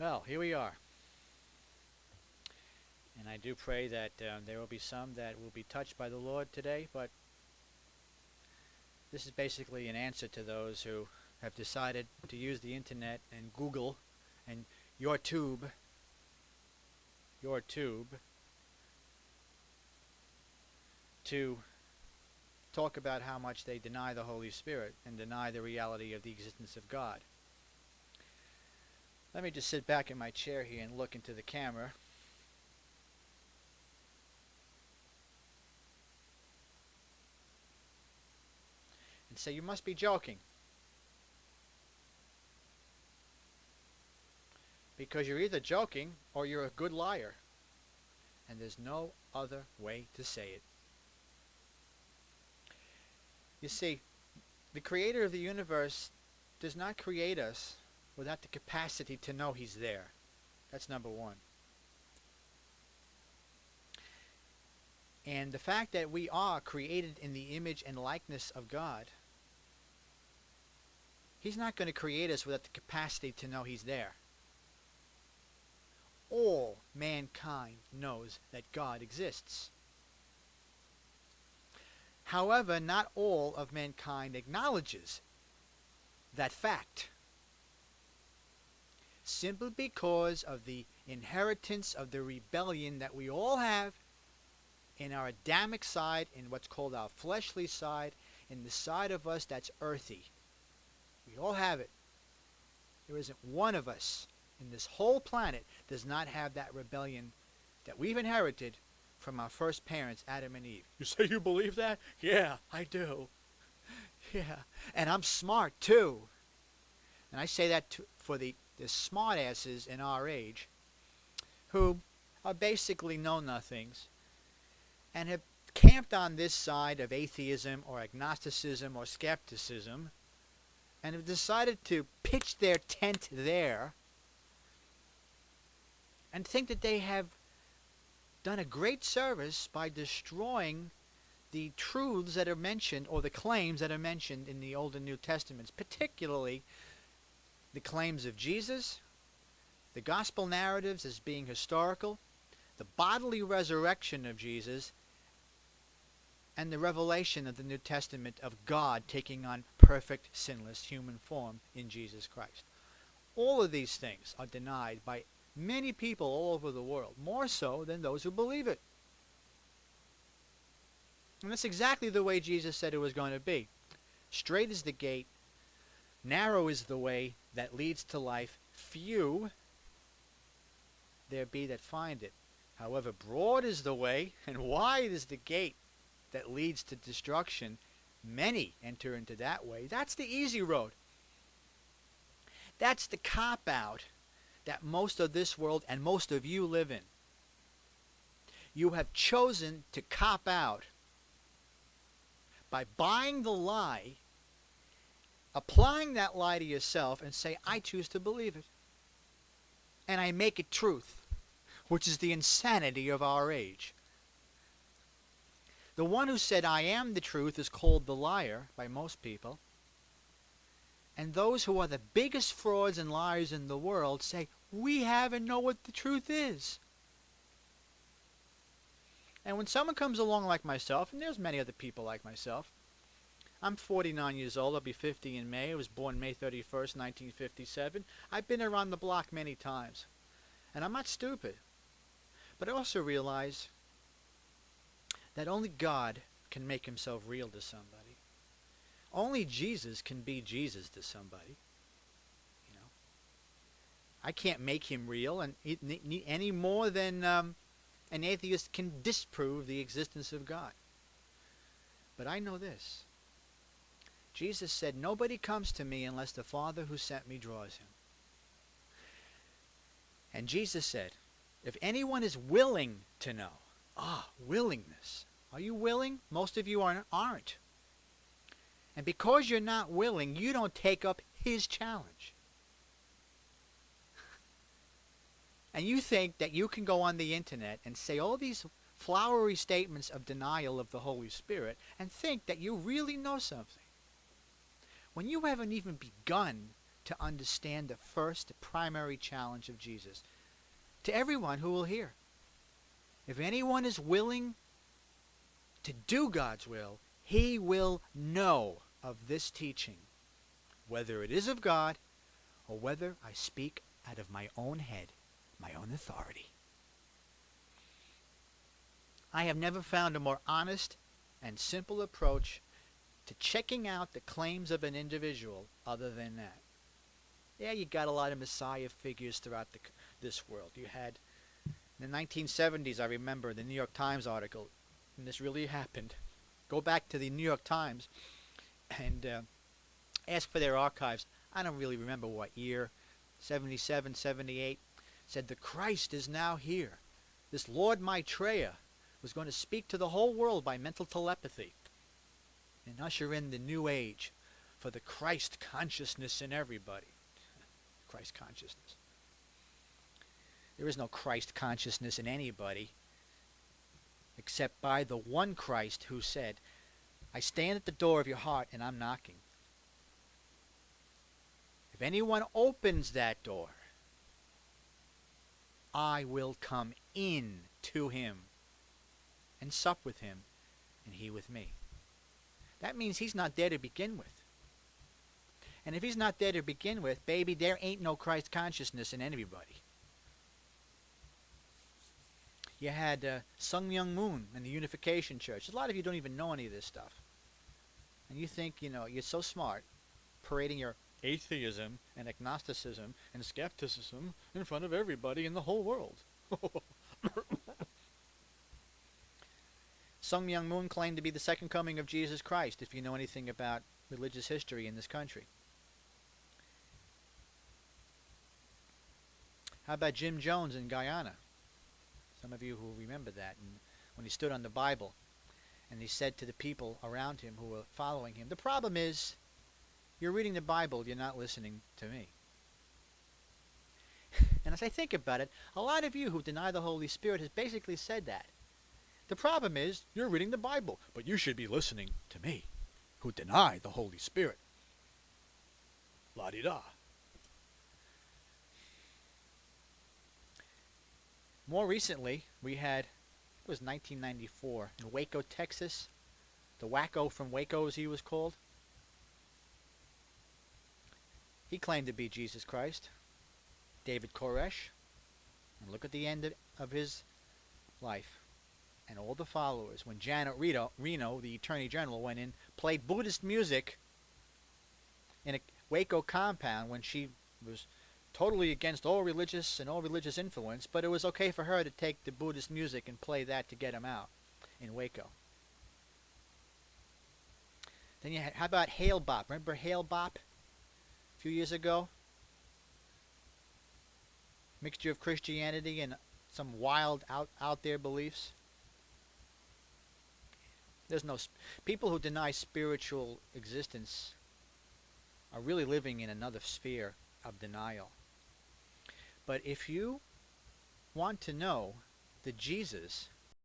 Well, here we are. And I do pray that there will be some that will be touched by the Lord today, but this is basically an answer to those who have decided to use the internet and Google and your tube to talk about how much they deny the Holy Spirit and deny the reality of the existence of God. Let me just sit back in my chair here and look into the camera. And say, you must be joking. Because you're either joking or you're a good liar. And there's no other way to say it. You see, the creator of the universe does not create us without the capacity to know he's there. That's number one. And the fact that we are created in the image and likeness of God, he's not going to create us without the capacity to know he's there. All mankind knows that God exists. However, not all of mankind acknowledges that fact, simply because of the inheritance of the rebellion that we all have in our Adamic side, in what's called our fleshly side, in the side of us that's earthy. We all have it. There isn't one of us in this whole planet does not have that rebellion that we've inherited from our first parents, Adam and Eve. You say you believe that? Yeah, I do. Yeah, and I'm smart too. And I say that for the smart asses in our age who are basically know-nothings and have camped on this side of atheism or agnosticism or skepticism and have decided to pitch their tent there and think that they have done a great service by destroying the truths that are mentioned or the claims that are mentioned in the Old and New Testaments, particularly the claims of Jesus, the gospel narratives as being historical, the bodily resurrection of Jesus, and the revelation of the New Testament of God taking on perfect, sinless human form in Jesus Christ. All of these things are denied by many people all over the world, more so than those who believe it. And that's exactly the way Jesus said it was going to be. Straight is the gate, narrow is the way that leads to life, few there be that find it. However, broad is the way, and wide is the gate that leads to destruction. Many enter into that way. That's the easy road. That's the cop-out that most of this world and most of you live in. You have chosen to cop out by buying the lie, applying that lie to yourself, and say, I choose to believe it. And I make it truth, which is the insanity of our age. The one who said, I am the truth, is called the liar by most people. And those who are the biggest frauds and liars in the world say, we have and know what the truth is. And when someone comes along like myself, and there's many other people like myself, I'm 49 years old, I'll be 50 in May, I was born May 31st, 1957. I've been around the block many times. And I'm not stupid. But I also realize that only God can make himself real to somebody. Only Jesus can be Jesus to somebody. You know, I can't make him real, and any more than an atheist can disprove the existence of God. But I know this. Jesus said, nobody comes to me unless the Father who sent me draws him. And Jesus said, if anyone is willing to know, willingness. Are you willing? Most of you aren't. And because you're not willing, you don't take up his challenge. And you think that you can go on the internet and say all these flowery statements of denial of the Holy Spirit and think that you really know something, when you haven't even begun to understand the first primary challenge of Jesus to everyone who will hear. If anyone is willing to do God's will, he will know of this teaching, whether it is of God or whether I speak out of my own head, my own authority. I have never found a more honest and simple approach to checking out the claims of an individual other than that. Yeah, you got a lot of Messiah figures throughout this world. You had, in the 1970s, I remember the New York Times article, and this really happened. Go back to the New York Times and ask for their archives. I don't really remember what year, 77, 78, said the Christ is now here. This Lord Maitreya was going to speak to the whole world by mental telepathy and usher in the new age for the Christ consciousness in everybody. Christ consciousness. There is no Christ consciousness in anybody except by the one Christ who said, I stand at the door of your heart and I'm knocking. If anyone opens that door, I will come in to him and sup with him and he with me. That means he's not there to begin with. And if he's not there to begin with, baby, there ain't no Christ consciousness in anybody. You had Sung Myung Moon in the Unification Church. A lot of you don't even know any of this stuff. And you think, you're so smart, parading your atheism and agnosticism and skepticism in front of everybody in the whole world. Sung Myung Moon claimed to be the second coming of Jesus Christ, if you know anything about religious history in this country. How about Jim Jones in Guyana? Some of you who remember that. And when he stood on the Bible and he said to the people around him who were following him, the problem is, you're reading the Bible, you're not listening to me. And as I think about it, a lot of you who deny the Holy Spirit has basically said that. The problem is, you're reading the Bible, but you should be listening to me, who deny the Holy Spirit. La-di-da. More recently, we had, it was 1994, in Waco, Texas. The wacko from Waco, as he was called. He claimed to be Jesus Christ, David Koresh. And look at the end of his life. And all the followers, when Janet Reno, the Attorney General, went in, played Buddhist music in a Waco compound when she was totally against all religious influence, but it was okay for her to take the Buddhist music and play that to get him out in Waco. Then you had, how about Hail Bop? Remember Hail Bop? A few years ago? Mixture of Christianity and some wild out there beliefs. There's no people who deny spiritual existence are really living in another sphere of denial. But if you want to know the Jesus